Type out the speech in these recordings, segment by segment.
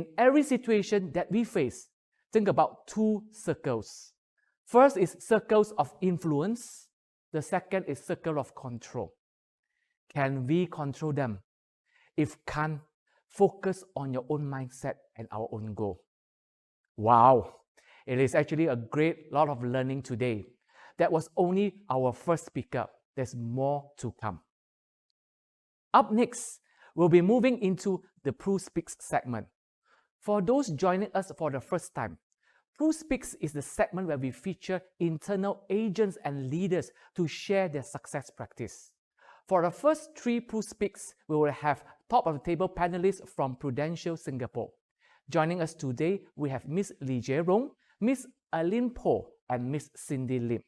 In every situation that we face, think about two circles. First is circles of influence. The second is circle of control. Can we control them? If can't, focus on your own mindset and our own goal. Wow, it is actually a great lot of learning today. That was only our first speaker. There's more to come. Up next, we'll be moving into the Pru Speaks segment. For those joining us for the first time, Pru Speaks is the segment where we feature internal agents and leaders to share their success practice. For the first three Pru Speaks, we will have top-of-the-table panelists from Prudential Singapore. Joining us today, we have Ms. Lee Jie-rong, Ms. Aline Po, and Ms. Cindy Lim.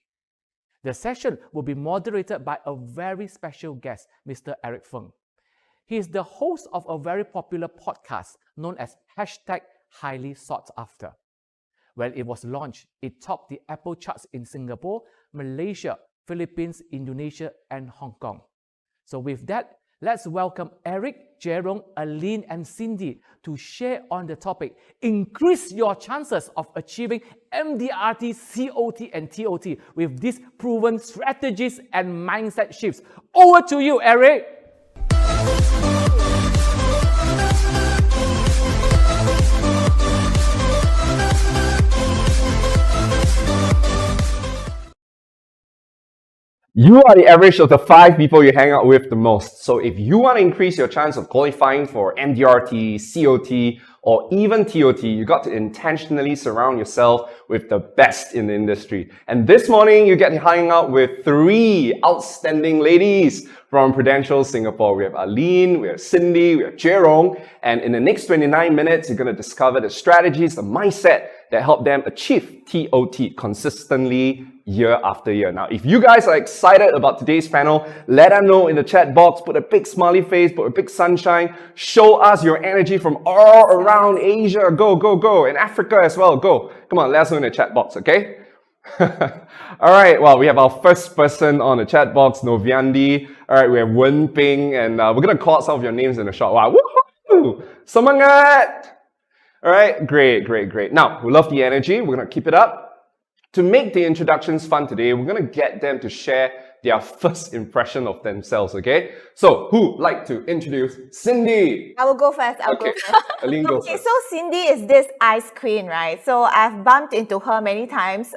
The session will be moderated by a very special guest, Mr. Eric Feng. He is the host of a very popular podcast known as #Highly Sought After. When it was launched, it topped the Apple charts in Singapore, Malaysia, Philippines, Indonesia, and Hong Kong. So with that, let's welcome Eric, Jie-rong, Aline, and Cindy to share on the topic, increase your chances of achieving MDRT, COT, and TOT with these proven strategies and mindset shifts. Over to you, Eric. You are the average of the 5 people you hang out with the most. So if you want to increase your chance of qualifying for MDRT, COT, or even TOT, you got to intentionally surround yourself with the best in the industry. And this morning, you get to hang out with 3 outstanding ladies from Prudential Singapore. We have Aline, we have Cindy, we have Jie-rong. And in the next 29 minutes, you're going to discover the strategies, the mindset that help them achieve TOT consistently year after year. Now, if you guys are excited about today's panel, let them know in the chat box. Put a big smiley face, put a big sunshine. Show us your energy from all around Asia. Go, go, go. And Africa as well. Go. Come on, let us know in the chat box, okay? All right, well, we have our first person on the chat box, Noviandi. All right, we have Wen Ping, and we're going to call out some of your names in a short while. Woohoo! Semangat! All right, great, great, great. Now, we love the energy. We're going to keep it up. To make the introductions fun today, we're going to get them to share their first impression of themselves, okay? So, who would like to introduce Cindy? I will go first. I'll go first. Aline, go Okay, first. so Cindy is this ice queen, right? So I've bumped into her many times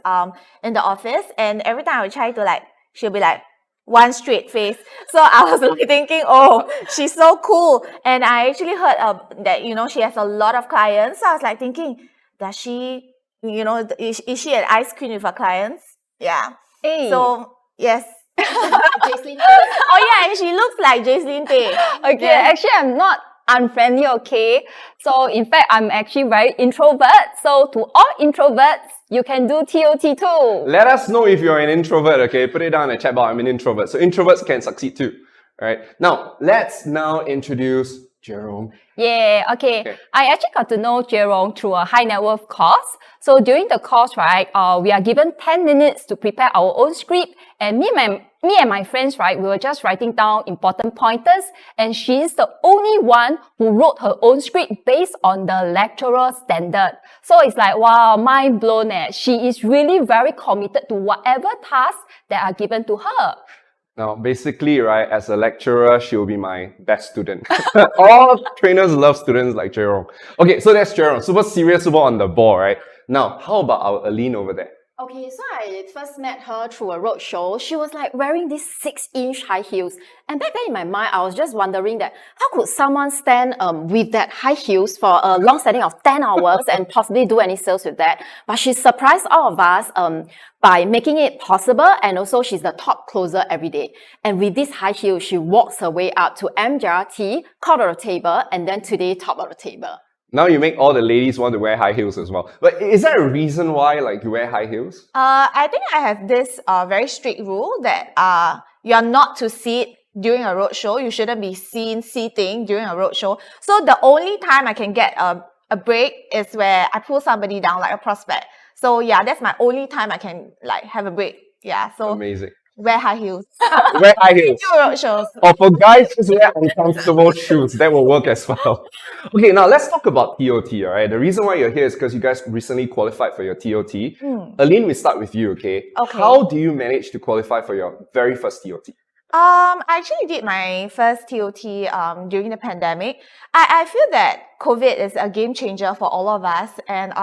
in the office, and every time I would try to she'll be like, one straight face. So I was like thinking, oh, she's so cool. And I actually heard that, she has a lot of clients. So I was like thinking, does she, is she an ice queen with her clients? Yeah. Hey. So, yes. Jaislyn. Oh yeah, and she looks like Jaislyn Tay. Okay, Yeah. actually I'm not unfriendly, okay? So in fact, I'm actually very introvert. So to all introverts, you can do TOT too. Let us know if you're an introvert, okay? Put it down in the chat box. I'm an introvert. So introverts can succeed too. All right. Now, let's now introduce Jie-rong. Yeah, okay. I actually got to know Jie-rong through a high net worth course. So during the course, right, we are given 10 minutes to prepare our own script. And me and my friends, right, we were just writing down important pointers. And she's the only one who wrote her own script based on the lecturer standard. So it's like, wow, mind blown. She is really very committed to whatever tasks that are given to her. Now, basically, right, as a lecturer, she will be my best student. All trainers love students like Jie-rong. Okay, so that's Jie-rong. Super serious, super on the ball, right? Now, how about our Aline over there? Okay, so I first met her through a roadshow. She was like wearing these 6-inch high heels. And back then in my mind, I was just wondering that how could someone stand with that high heels for a long standing of 10 hours and possibly do any sales with that? But she surprised all of us by making it possible, and also she's the top closer every day. And with this high heel, she walks her way up to MDRT, top of the table, and then today, top of the table. Now you make all the ladies want to wear high heels as well. But is there a reason why you wear high heels? I think I have this very strict rule that you are not to sit during a roadshow. You shouldn't be seen seating during a roadshow. So the only time I can get a break is where I pull somebody down like a prospect. So yeah, that's my only time I can have a break. Yeah. So Amazing. wear high heels. Wear high heels. Do roadshows. Or for guys, just wear uncomfortable shoes. That will work as well. Okay, now let's talk about TOT, all right? The reason why you're here is because you guys recently qualified for your TOT. Aline, we start with you, okay? Okay. How do you manage to qualify for your very first TOT? I actually did my first TOT during the pandemic. I feel that COVID is a game changer for all of us, and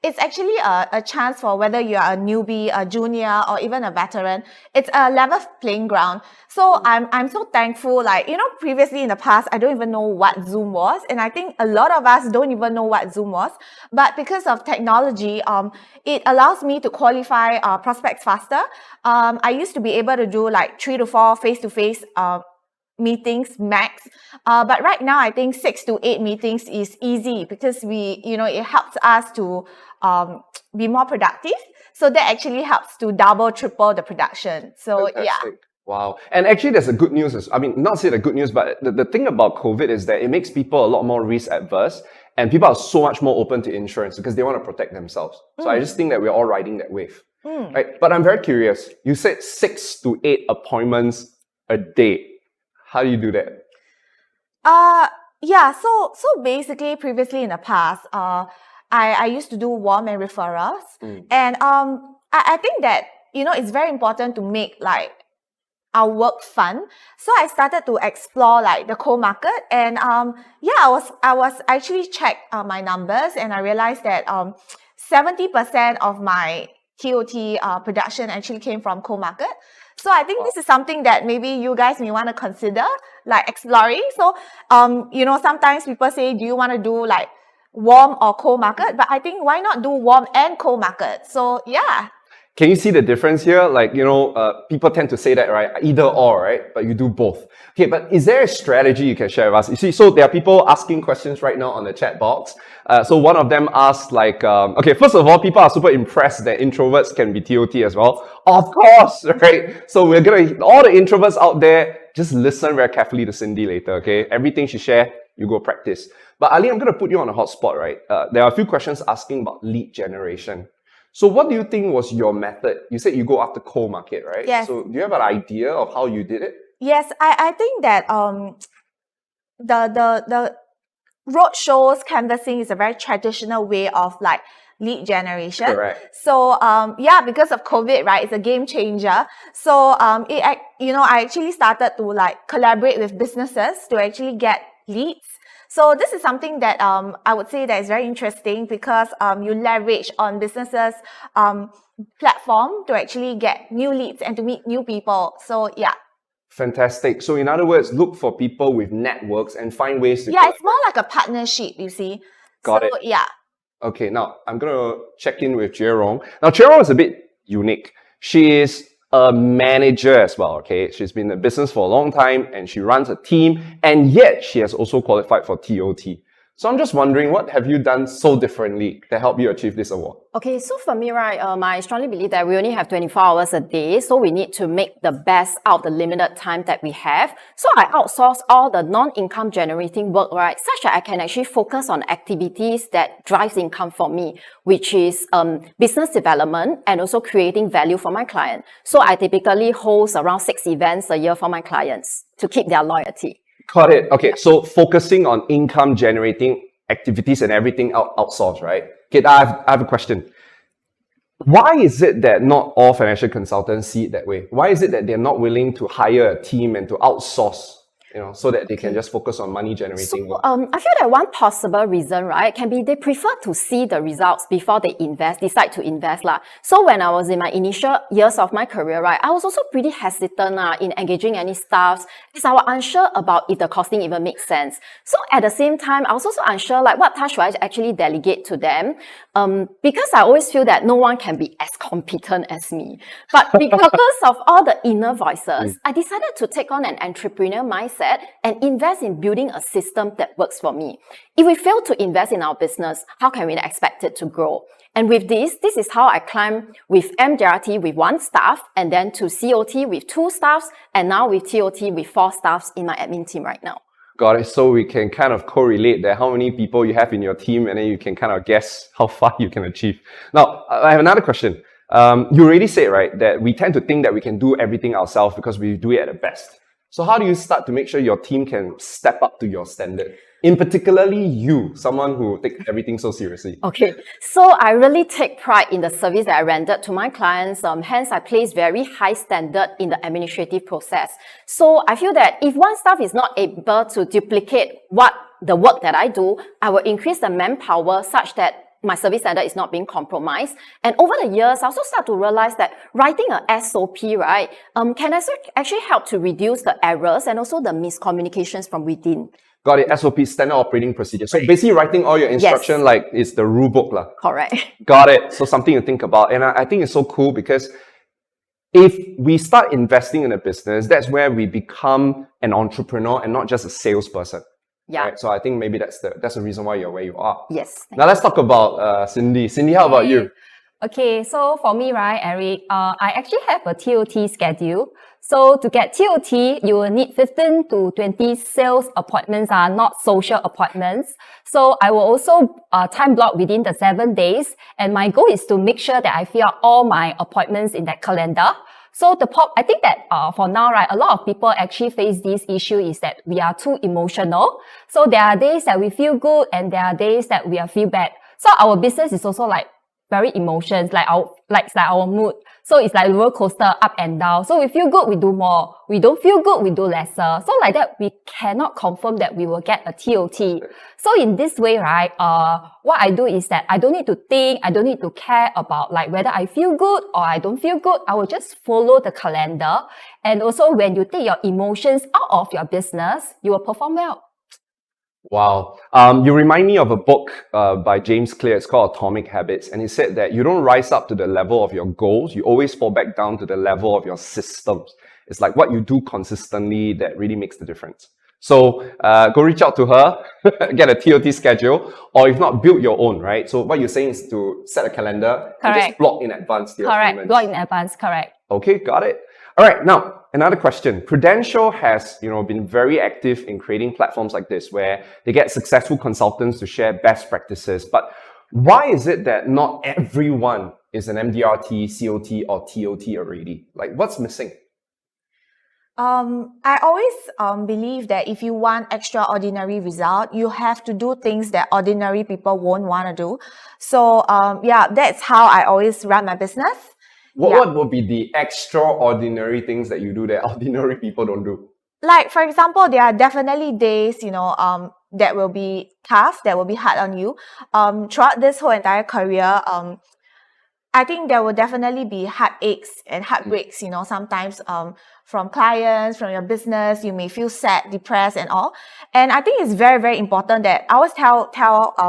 it's actually a chance for whether you are a newbie, a junior, or even a veteran. It's a level playing ground. So I'm so thankful. Like, you know, previously in the past, I don't even know what Zoom was, and I think a lot of us don't even know what Zoom was. But because of technology, it allows me to qualify prospects faster. I used to be able to do like 3 to 4 face-to-face meetings max. But right now, I think 6 to 8 meetings is easy because it helps us to be more productive. So that actually helps to double, triple the production. So Fantastic. yeah. Wow. And actually, there's a good news. I mean, not say the good news, but the thing about COVID is that it makes people a lot more risk adverse, and people are so much more open to insurance because they want to protect themselves. So I just think that we're all riding that wave. Right? But I'm very curious. You said 6 to 8 appointments a day. How do you do that? Yeah, so basically previously in the past, I used to do warm and referrals. And I think that, it's very important to make like our work fun. So I started to explore like the cold market, and I was actually checked my numbers, and I realized that 70% of my TOT production actually came from cold market. So I think this is something that maybe you guys may want to consider, like exploring. So, sometimes people say, do you want to do like warm or cold market? But I think why not do warm and cold market? So yeah. Can you see the difference here? Like, people tend to say that, right? Either or, right? But you do both. Okay, but is there a strategy you can share with us? You see, so there are people asking questions right now on the chat box. So one of them asked like, okay, first of all, people are super impressed that introverts can be TOT as well. Of course, right? So all the introverts out there, just listen very carefully to Cindy later, okay? Everything she share, you go practice. But Ali, I'm going to put you on a hot spot, right? There are a few questions asking about lead generation. So what do you think was your method? You said you go after cold market, right? Yes. So do you have an idea of how you did it? Yes, I think that the road shows canvassing is a very traditional way of like lead generation. Correct. So because of COVID, right, it's a game changer. So I actually started to like collaborate with businesses to actually get leads. So this is something that I would say that is very interesting because you leverage on businesses platform to actually get new leads and to meet new people. So yeah. Fantastic. So in other words, look for people with networks and find ways to it's more like a partnership, you see. Got it. Yeah. Okay, now I'm going to check in with Jerong. Now, Jerong is a bit unique. She is a manager as well, okay? She's been in business for a long time and she runs a team, and yet she has also qualified for TOT. So I'm just wondering, what have you done so differently to help you achieve this award? Okay, so for me, right, I strongly believe that we only have 24 hours a day, so we need to make the best out of the limited time that we have. So I outsource all the non-income generating work, right, such that I can actually focus on activities that drives income for me, which is business development and also creating value for my client. So I typically host around 6 events a year for my clients to keep their loyalty. Got it. Okay, so focusing on income generating activities and everything outsourced, right? Okay, I have a question. Why is it that not all financial consultants see it that way? Why is it that they're not willing to hire a team and to outsource, so that they can just focus on money generating work? I feel that one possible reason, right, can be they prefer to see the results before they decide to invest. So when I was in my initial years of my career, right, I was also pretty hesitant in engaging any staffs because I was unsure about if the costing even makes sense. So at the same time, I was also unsure like what task should I actually delegate to them, because I always feel that no one can be as competent as me. But because of all the inner voices, I decided to take on an entrepreneur mindset and invest in building a system that works for me. If we fail to invest in our business, how can we expect it to grow? And with this is how I climbed with MDRT with 1 staff, and then to COT with 2 staffs, and now with TOT with 4 staffs in my admin team right now. Got it. So we can kind of correlate that how many people you have in your team, and then you can kind of guess how far you can achieve. Now, I have another question. You already said, right, that we tend to think that we can do everything ourselves because we do it at the best. So how do you start to make sure your team can step up to your standard? In particularly you, someone who takes everything so seriously. Okay, so I really take pride in the service that I rendered to my clients. Hence, I place very high standard in the administrative process. So I feel that if one staff is not able to duplicate the work that I do, I will increase the manpower such that my service standard is not being compromised. And over the years, I also start to realize that writing a SOP, right, can actually help to reduce the errors and also the miscommunications from within. Got it. SOP, standard operating procedure. So basically writing all your instruction like it's the rule book lah. Correct. Got it. So something to think about. And I think it's so cool because if we start investing in a business, that's where we become an entrepreneur and not just a salesperson. Yeah. Right? So I think maybe that's the reason why you're where you are. Yes. Now let's talk about Cindy. Cindy, how about you? Okay, so for me, right, Eric, I actually have a TOT schedule. So to get TOT, you will need 15 to 20 sales appointments, not social appointments. So I will also time block within the 7 days. And my goal is to make sure that I fill out all my appointments in that calendar. So I think that for now, right, a lot of people actually face this issue is that we are too emotional. So there are days that we feel good and there are days that we feel bad. So our business is also like very emotions, like our mood. So it's like roller coaster, up and down. So we feel good, we do more. We don't feel good, we do lesser. So like that, we cannot confirm that we will get a TOT. So in this way, right, what I do is that I don't need to think, I don't need to care about like whether I feel good or I don't feel good. I will just follow the calendar. And also when you take your emotions out of your business, you will perform well. Wow. You remind me of a book by James Clear. It's called Atomic Habits. And he said that you don't rise up to the level of your goals. You always fall back down to the level of your systems. It's like what you do consistently that really makes the difference. So go reach out to her, get a TOT schedule, or if not, build your own, right? So what you're saying is to set a calendar and just block in advance the appointments. Block in advance, correct. Okay, got it. All right, now another question. Prudential has, been very active in creating platforms like this where they get successful consultants to share best practices. But why is it that not everyone is an MDRT, COT, or TOT already? Like, what's missing? I always believe that if you want extraordinary result, you have to do things that ordinary people won't want to do. So that's how I always run my business. What would be the extraordinary things that you do that ordinary people don't do? Like, for example, there are definitely days, that will be tough, that will be hard on you. Throughout this whole entire career, I think there will definitely be heartaches and heartbreaks, sometimes from clients, from your business. You may feel sad, depressed and all. And I think it's very, very important that I always tell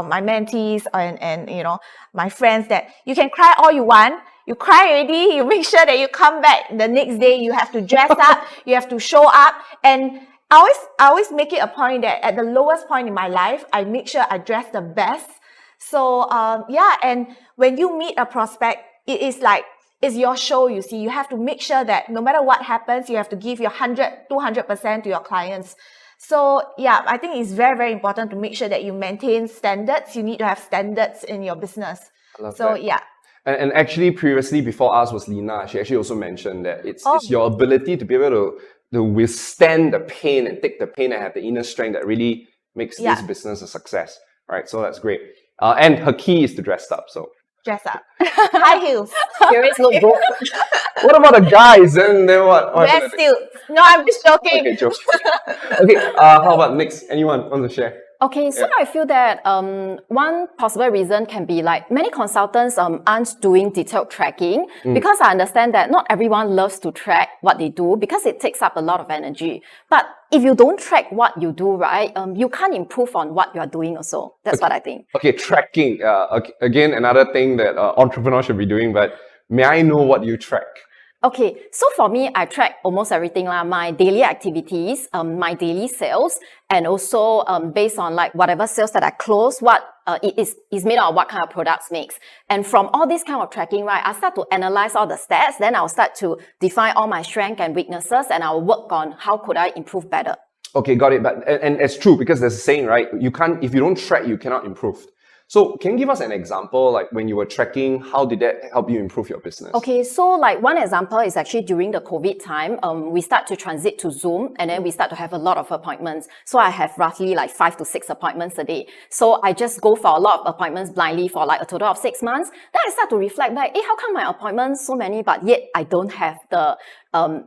my mentees and my friends that you can cry all you want. You cry already, you make sure that you come back the next day, you have to dress up, you have to show up. And I always make it a point that at the lowest point in my life, I make sure I dress the best. So, and when you meet a prospect, it is like, it's your show, you see. You have to make sure that no matter what happens, you have to give your 200% to your clients. So, I think it's very, very important to make sure that you maintain standards. You need to have standards in your business. I love that. And actually, previously, before us was Lina. She actually also mentioned that it's your ability to be able to withstand the pain and take the pain and have the inner strength that really makes this business a success. Right? So that's great. And her key is to dress up. So dress up, high heels. Always look good. What about the guys? Then what? Wear stilts. No, I'm just joking. Okay, joke. Okay. How about next? Anyone want to share? Okay, so I feel that one possible reason can be like many consultants aren't doing detailed tracking because I understand that not everyone loves to track what they do because it takes up a lot of energy. But if you don't track what you do, right, you can't improve on what you are doing also. That's what I think. Okay, tracking. Again, another thing that entrepreneurs should be doing, but may I know what you track? Okay, so for me, I track almost everything, my daily activities, my daily sales, and also based on like whatever sales that I close, what it is made out of what kind of products makes. And from all this kind of tracking, right, I start to analyze all the stats, then I'll start to define all my strengths and weaknesses, and I'll work on how could I improve better. Okay, got it. But and it's true because there's a saying, right? You can't, if you don't track, you cannot improve. So can you give us an example, like when you were tracking, how did that help you improve your business? Okay, so like one example is actually during the COVID time, we start to transit to Zoom and then we start to have a lot of appointments. So I have roughly like 5 to 6 appointments a day. So I just go for a lot of appointments blindly for like a total of 6 months. Then I start to reflect back, how come my appointments so many, but yet I don't have the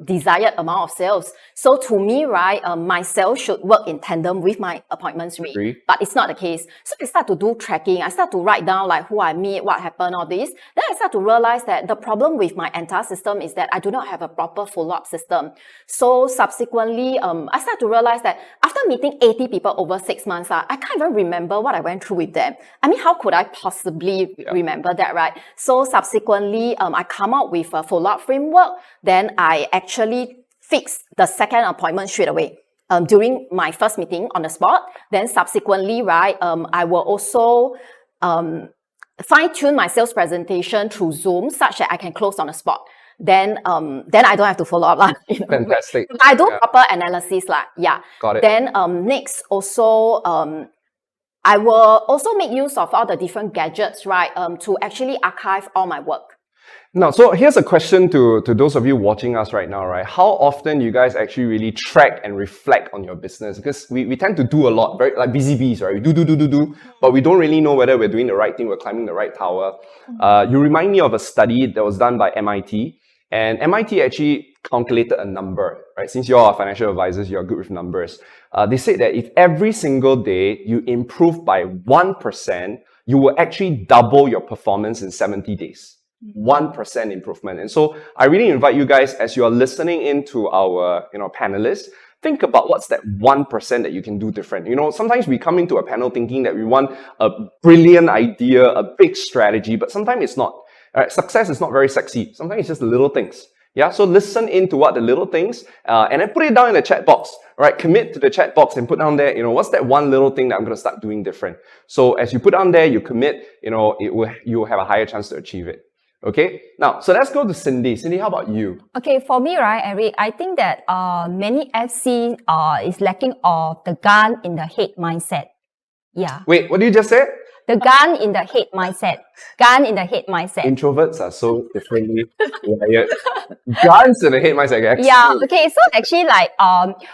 desired amount of sales. So to me, right, my sales should work in tandem with my appointments rate, but it's not the case. So I start to do tracking. I start to write down like who I meet, what happened, all this. Then I start to realize that the problem with my entire system is that I do not have a proper follow-up system. So subsequently, I start to realize that after meeting 80 people over 6 months, I can't even remember what I went through with them. I mean, how could I possibly remember that, right? So subsequently, I come up with a follow-up framework. Then I actually fixed the second appointment straight away during my first meeting on the spot. Then subsequently, right, I will also fine-tune my sales presentation through Zoom such that I can close on the spot. Then I don't have to follow up. Fantastic. I do proper analysis. Got it. Then next also, I will also make use of all the different gadgets, right, to actually archive all my work. Now, so here's a question to those of you watching us right now, right? How often you guys actually really track and reflect on your business? Because we tend to do a lot, very like busy bees, right? We do, but we don't really know whether we're doing the right thing, we're climbing the right tower. You remind me of a study that was done by MIT, and MIT actually calculated a number, right? Since you're our financial advisors, you're good with numbers. They said that if every single day you improve by 1%, you will actually double your performance in 70 days. 1% improvement. And so I really invite you guys, as you are listening into our panelists, think about what's that 1% that you can do different. Sometimes we come into a panel thinking that we want a brilliant idea, a big strategy, but sometimes it's not. Right? Success is not very sexy. Sometimes it's just the little things. Yeah, so listen into what the little things, and then put it down in the chat box, right? Commit to the chat box and put down there, what's that one little thing that I'm going to start doing different? So as you put down there, you commit, you will have a higher chance to achieve it. Okay, now, so let's go to Cindy. Cindy, how about you? Okay, for me, right, Eric, I think that many FC is lacking of the gun in the head mindset. Yeah. Wait, what did you just say? The gun in the head mindset. Gun in the head mindset. Introverts are so differently wired. Guns in the head mindset. Yeah, okay, so actually like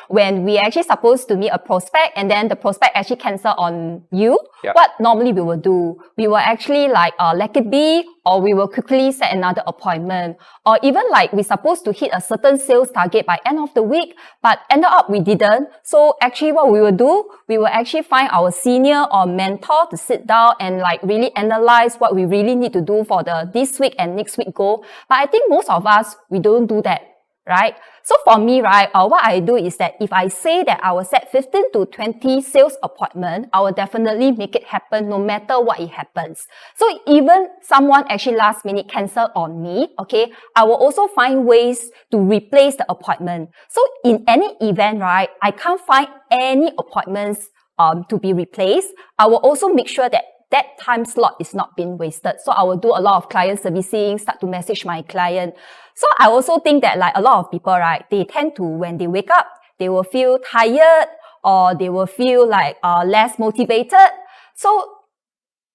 when we actually supposed to meet a prospect and then the prospect actually cancel on you, what normally we will do? We will actually like let it be, or we will quickly set another appointment, or even like we're supposed to hit a certain sales target by end of the week, but ended up we didn't. So actually what we will do, we will actually find our senior or mentor to sit down and like really analyze what we really need to do for the this week and next week goal. But I think most of us, we don't do that, right? So for me, right, what I do is that if I say that I will set 15 to 20 sales appointment, I will definitely make it happen no matter what it happens. So even someone actually last minute cancel on me, okay, I will also find ways to replace the appointment. So in any event, right, I can't find any appointments to be replaced. I will also make sure that that time slot is not being wasted. So I will do a lot of client servicing, start to message my client. So I also think that like a lot of people, right, they tend to, when they wake up, they will feel tired or they will feel like less motivated. So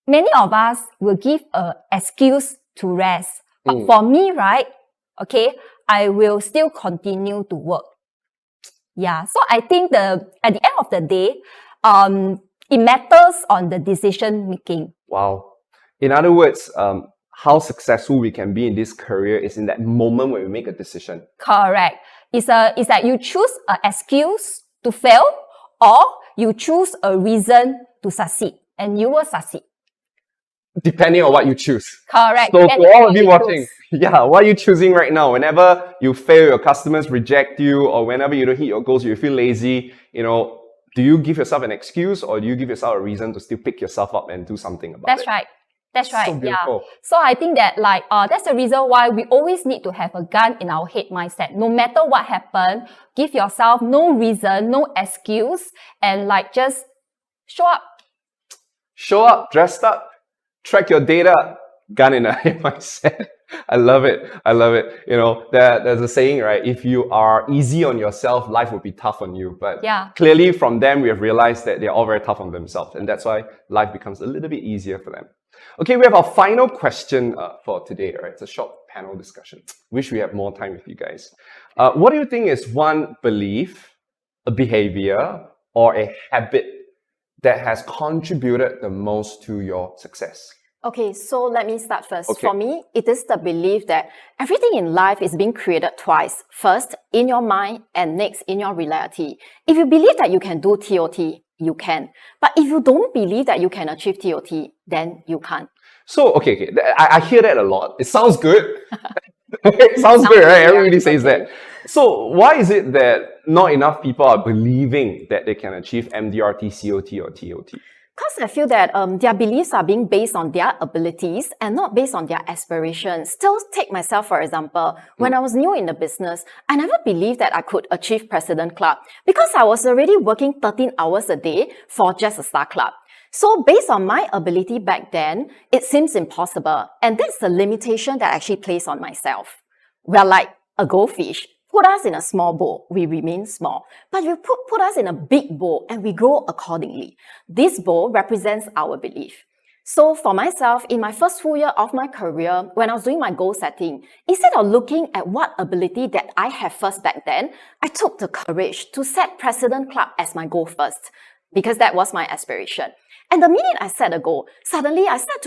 many of us will give an excuse to rest. But for me, right, okay, I will still continue to work. Yeah, so I think at the end of the day, it matters on the decision making. Wow. In other words, how successful we can be in this career is in that moment when we make a decision. Correct. It's that you choose an excuse to fail or you choose a reason to succeed, and you will succeed. Depending on what you choose. Correct. So for all of you watching, what are you choosing right now? Whenever you fail, your customers reject you, or whenever you don't hit your goals, you feel lazy, do you give yourself an excuse or do you give yourself a reason to still pick yourself up and do something about it? That's right. That's right. So beautiful. So I think that that's the reason why we always need to have a gun in our head mindset. No matter what happened, give yourself no reason, no excuse, and just show up. Show up, dressed up, track your data, gun in a head mindset. I love it. I love it. You know, there's a saying, right? If you are easy on yourself, life will be tough on you. But Yeah. clearly from them, we have realized that they're all very tough on themselves. And that's why life becomes a little bit easier for them. Okay, we have our final question for today, right? It's a short panel discussion. Wish we had more time with you guys. What do you think is one belief, a behavior, or a habit that has contributed the most to your success? Okay, so let me start first. Okay. For me, it is the belief that everything in life is being created twice. First, in your mind, and next, in your reality. If you believe that you can do TOT, you can. But if you don't believe that you can achieve TOT, then you can't. So, okay. I hear that a lot. It sounds good. It sounds good, right? Everybody says that. So, why is it that not enough people are believing that they can achieve MDRT, COT, or TOT? Because I feel that their beliefs are being based on their abilities and not based on their aspirations. Still, take myself for example. When I was new in the business, I never believed that I could achieve President Club because I was already working 13 hours a day for just a Star Club. So based on my ability back then, it seems impossible. And that's the limitation that I actually placed on myself. We're like a goldfish. Put us in a small bowl, we remain small. But you put us in a big bowl and we grow accordingly. This bowl represents our belief. So for myself, in my first full year of my career, when I was doing my goal setting, instead of looking at what ability that I have first back then, I took the courage to set President Club as my goal first, because that was my aspiration. And the minute I set a goal, suddenly I start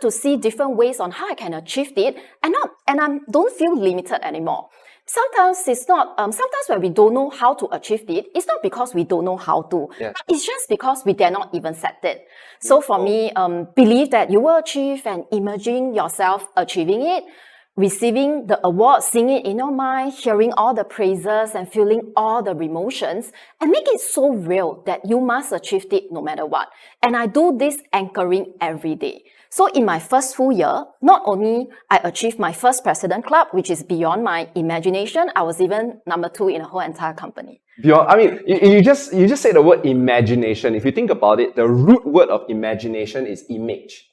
to see different ways on how I can achieve it, and I don't feel limited anymore. Sometimes it's not, sometimes when we don't know how to achieve it, it's not because we don't know how to. Yes. It's just because we dare not even set it. So for me, believe that you will achieve and imagine yourself achieving it, receiving the award, seeing it in your mind, hearing all the praises and feeling all the emotions, and make it so real that you must achieve it no matter what. And I do this anchoring every day. So in my first full year, not only I achieved my first President Club, which is beyond my imagination, I was even number 2 in the whole entire company. Beyond, I mean, you just say the word imagination. If you think about it, the root word of imagination is image.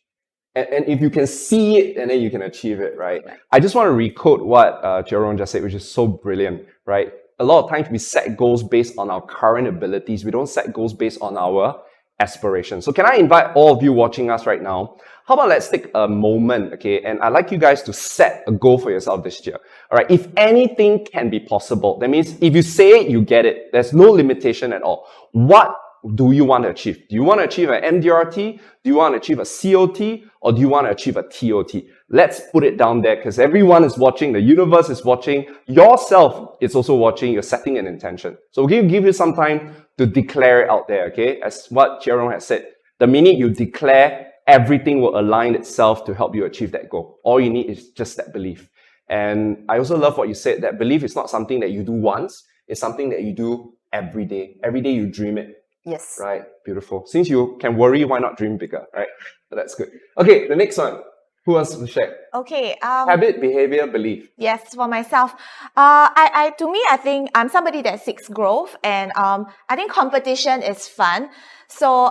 And if you can see it, and then you can achieve it, right? I just want to recode what Jerome just said, which is so brilliant, right? A lot of times we set goals based on our current abilities. We don't set goals based on our aspirations. So can I invite all of you watching us right now? How about let's take a moment, okay? And I'd like you guys to set a goal for yourself this year. All right, if anything can be possible, that means if you say it, you get it. There's no limitation at all. What do you want to achieve? Do you want to achieve an MDRT? Do you want to achieve a COT? Or do you want to achieve a TOT? Let's put it down there because everyone is watching. The universe is watching. Yourself is also watching. You're setting an intention. So we'll give you some time to declare it out there, okay? As what Jerome has said, the minute you declare, everything will align itself to help you achieve that goal. All you need is just that belief. And I also love what you said, that belief is not something that you do once. It's something that you do every day. Every day you dream it. Yes. Right, beautiful. Since you can worry, why not dream bigger, right? So that's good. Okay, the next one. Who wants to share? Okay. Habit, behavior, belief. Yes, for myself. To me, I think I'm somebody that seeks growth, and I think competition is fun. So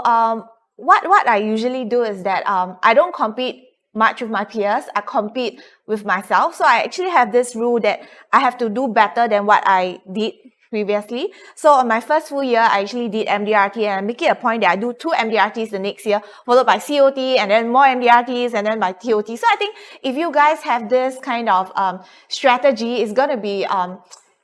what I usually do is that I don't compete much with my peers. I compete with myself. So I actually have this rule that I have to do better than what I did previously. So on my first full year, I actually did MDRT, and I make it a point that I do 2 MDRTs the next year, followed by COT, and then more MDRTs, and then by TOT. So I think if you guys have this kind of strategy, it's going to be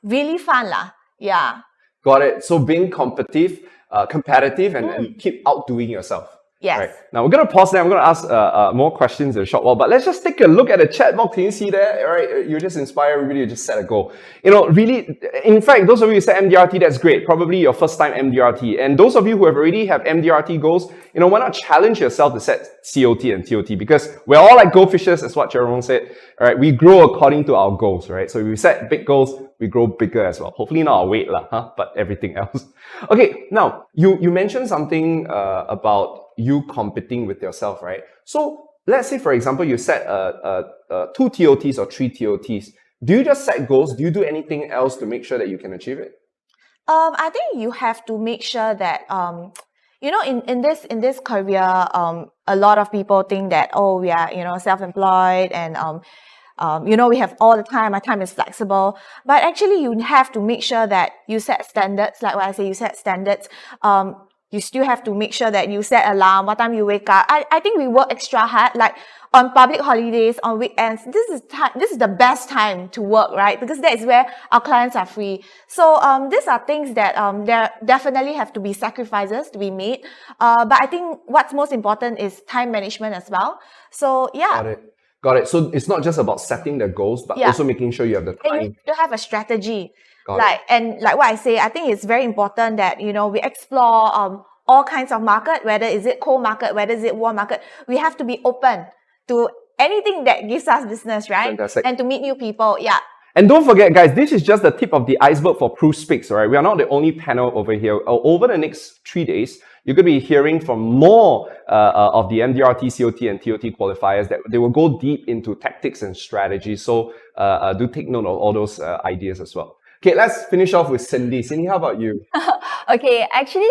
really fun lah. Yeah. Got it. So being competitive and keep outdoing yourself. Yes. Right. Now we're going to pause there. I'm going to ask more questions in a short while, but let's just take a look at the chat box. Can you see there? All right. You just inspire everybody to just set a goal. You know, really, in fact, those of you who set MDRT, that's great. Probably your first time MDRT. And those of you who have already have MDRT goals, you know, why not challenge yourself to set COT and TOT? Because we're all like goldfishes, as what Jerome said. All right. We grow according to our goals, right? So if we set big goals, we grow bigger as well. Hopefully not our weight, but everything else. Okay. Now, you mentioned something about you competing with yourself, right? So let's say, for example, you set 2 TOTs or 3 TOTs. Do you just set goals? Do you do anything else to make sure that you can achieve it? I think you have to make sure that you know, in this career, a lot of people think that, oh, we are, you know, self-employed and you know, we have all the time, my time is flexible. But actually, you have to make sure that you set standards. Like what I say, you set standards. You still have to make sure that you set alarm, what time you wake up. I think we work extra hard, like on public holidays, on weekends. This is the best time to work, right? Because that is where our clients are free. So these are things that there definitely have to be sacrifices to be made. But I think what's most important is time management as well. So yeah. Got it. So it's not just about setting the goals, but also making sure you have the time. And you have a strategy. Like what I say, I think it's very important that, you know, we explore all kinds of market, whether is it cold market, whether is it warm market. We have to be open to anything that gives us business, right? Fantastic. And to meet new people. Yeah. And don't forget, guys, this is just the tip of the iceberg for Pru Speaks, all right? We are not the only panel over here. Over the next 3 days, you're going to be hearing from more of the MDRT, COT, and TOT qualifiers that they will go deep into tactics and strategy. So do take note of all those ideas as well. Okay, let's finish off with Cindy. Cindy, how about you? Okay, actually,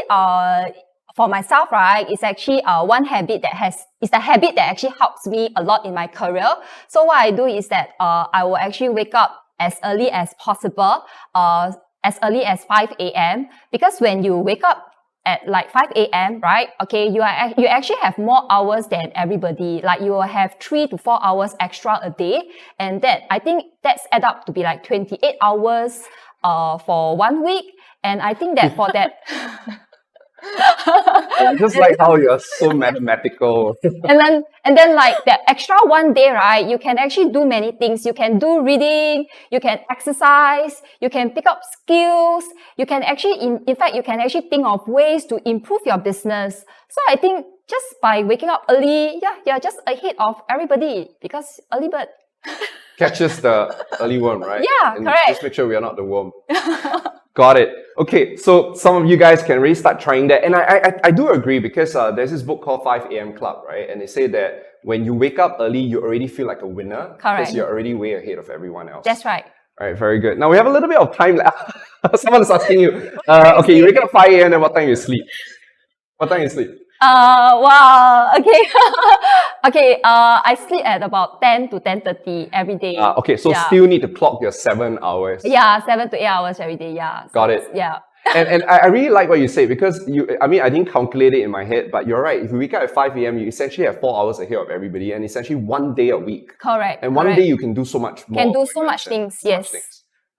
for myself, right, it's actually one habit it's a habit that actually helps me a lot in my career. So what I do is that I will actually wake up as early as possible, as early as 5 a.m. Because when you wake up at like 5 a.m., right, okay, you actually have more hours than everybody. Like you will have 3 to 4 hours extra a day. And that, I think that's add up to be like 28 hours for 1 week. And I think that for that... Just like how you're so mathematical. and then like that extra 1 day, right, you can actually do many things. You can do reading, you can exercise, you can pick up skills, you can actually, in fact, you can actually think of ways to improve your business. So I think just by waking up early, you're just ahead of everybody because early bird catches the early worm, right? Yeah, and correct. Just make sure we are not the worm. Got it. Okay, so some of you guys can really start trying that. And I do agree because there's this book called 5 a.m. Club, right? And they say that when you wake up early, you already feel like a winner. Correct. Because you're already way ahead of everyone else. That's right. All right, very good. Now we have a little bit of time left. Someone's asking you, okay, you wake up 5 a.m. and what time you sleep? What time you sleep? Wow, okay. Okay, I sleep at about 10 to 10:30 every day. Okay, so still need to clock your 7 hours. Yeah, 7 to 8 hours every day, yeah. So Got it. Yeah. and I really like what you say because I didn't calculate it in my head, but you're right. If you wake up at 5 a.m., you essentially have 4 hours ahead of everybody and essentially 1 day a week. Correct. And one day you can do so much more. Can do so much things, yes.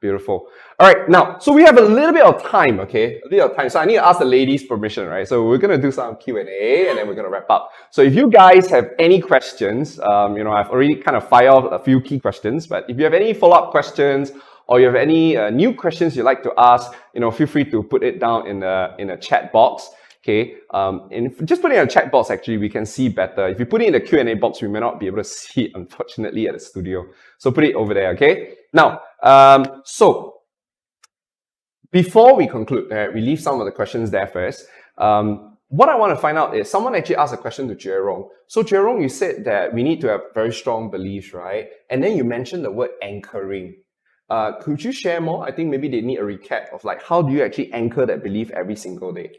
Beautiful. All right, now, so we have a little bit of time, okay? A little time. So I need to ask the ladies' permission, right? So we're going to do some Q&A and then we're going to wrap up. So if you guys have any questions, you know, I've already kind of fired off a few key questions, but if you have any follow-up questions or you have any new questions you'd like to ask, you know, feel free to put it down in a chat box. Okay, and just put it in a chat box, actually, we can see better. If you put it in the Q&A box, we may not be able to see it, unfortunately, at the studio. So put it over there, okay? Now, so before we conclude, we leave some of the questions there first. What I want to find out is, someone actually asked a question to Jerong. So Jerong, you said that we need to have very strong beliefs, right? And then you mentioned the word anchoring. Could you share more? I think maybe they need a recap of like, how do you actually anchor that belief every single day?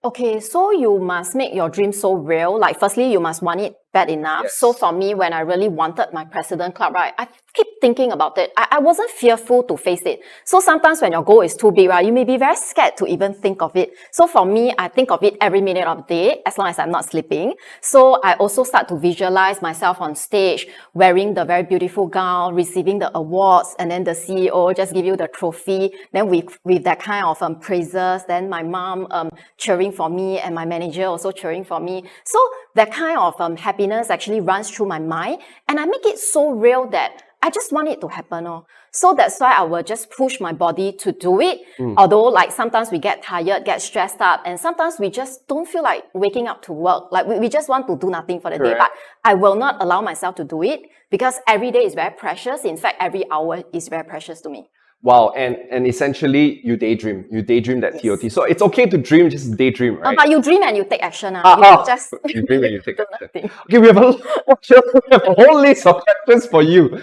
Okay, so you must make your dream so real. Like, firstly, you must want it bad enough. Yes. So for me, when I really wanted my president club, right, I keep thinking about it. I wasn't fearful to face it. So sometimes when your goal is too big, right, you may be very scared to even think of it. So for me, I think of it every minute of the day, as long as I'm not sleeping. So I also start to visualize myself on stage, wearing the very beautiful gown, receiving the awards, and then the CEO just give you the trophy. Then with that kind of praises, then my mom cheering for me and my manager also cheering for me. So that kind of happiness actually runs through my mind, and I make it so real that I just want it to happen. So that's why I will just push my body to do it. Although like sometimes we get tired, get stressed up, and sometimes we just don't feel like waking up to work. Like we just want to do nothing for the day. But I will not allow myself to do it because every day is very precious. In fact, every hour is very precious to me. Wow, and essentially you daydream. You daydream that TOT. So it's okay to dream, just daydream, right? But you dream and you take action. You just you dream and you take action. Okay, we have a whole list of questions for you.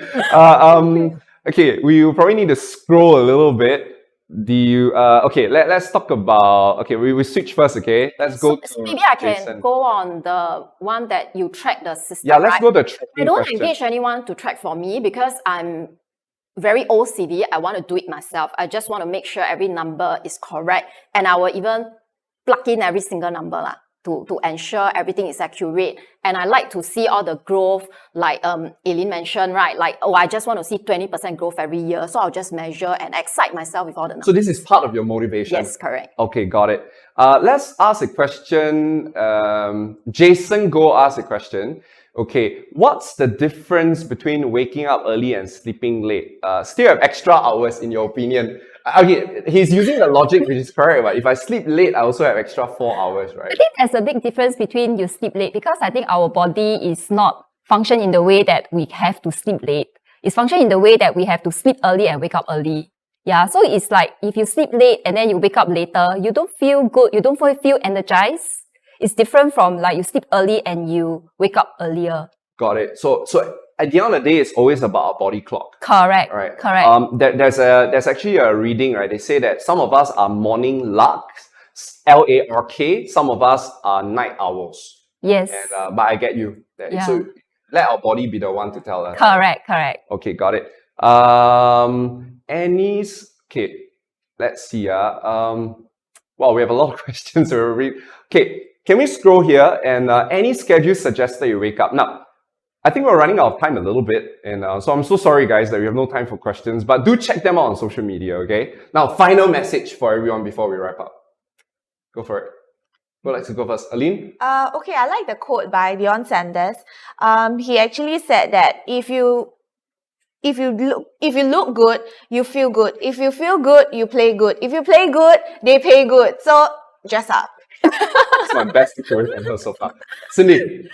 Okay, we will probably need to scroll a little bit. do you, okay, let's talk about, okay, we switch first, okay? Let's go to Maybe I can Jason. go on the one that you track the system. Yeah, let's right? go to the tracking I don't question. engage anyone to track for me because I'm very OCD. I want to do it myself. I just want to make sure every number is correct. And I will even plug in every single number to ensure everything is accurate. And I like to see all the growth, like Eileen mentioned, right? Like, oh, I just want to see 20% growth every year. So I'll just measure and excite myself with all the numbers. So this is part of your motivation? Yes, correct. Okay, got it. Let's ask a question. Jason Go asked a question. Okay, what's the difference between waking up early and sleeping late? Still have extra hours in your opinion? Okay, he's using the logic which is correct, but if I sleep late, I also have extra 4 hours, right? I think there's a big difference between you sleep late because I think our body is not function in the way that we have to sleep late. It's function in the way that we have to sleep early and wake up early. Yeah, so it's like if you sleep late and then you wake up later, you don't feel good, you don't feel energized. It's different from like you sleep early and you wake up earlier. Got it. So at the end of the day, it's always about our body clock. Correct. Right. Correct. There's actually a reading, right? They say that some of us are morning larks, LARK. Some of us are night owls. Yes. And, but I get you. Yeah. So let our body be the one to tell us. Correct. Correct. Okay, got it. Okay, let's see. Wow, we have a lot of questions to read. Okay, can we scroll here and any schedule suggests that you wake up? Now, I think we're running out of time a little bit, and so I'm so sorry, guys, that we have no time for questions, but do check them out on social media, okay? Now, final message for everyone before we wrap up. Go for it. Who likes to go first? Aline? Okay, I like the quote by Deion Sanders. He actually said that if you look good, you feel good. If you feel good, you play good. If you play good, they pay good. So dress up. That's my best takeaway from her so far. Cindy?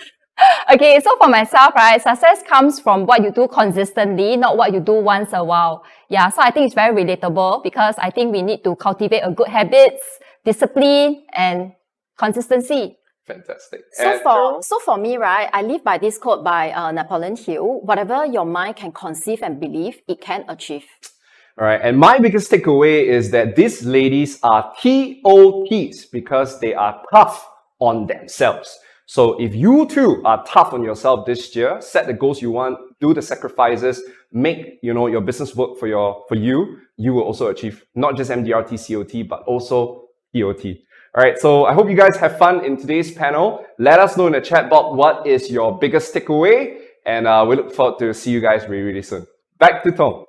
Okay, so for myself, right, success comes from what you do consistently, not what you do once a while. Yeah, so I think it's very relatable because I think we need to cultivate a good habits, discipline, and consistency. Fantastic. So for me, right, I live by this quote by Napoleon Hill. Whatever your mind can conceive and believe, it can achieve. All right, and my biggest takeaway is that these ladies are TOTs because they are tough on themselves. So if you too are tough on yourself this year, set the goals you want, do the sacrifices, make your business work for you, you will also achieve not just MDRT, COT, but also TOT. All right, so I hope you guys have fun in today's panel. Let us know in the chat box what is your biggest takeaway, and we look forward to see you guys really, really soon. Back to Tom.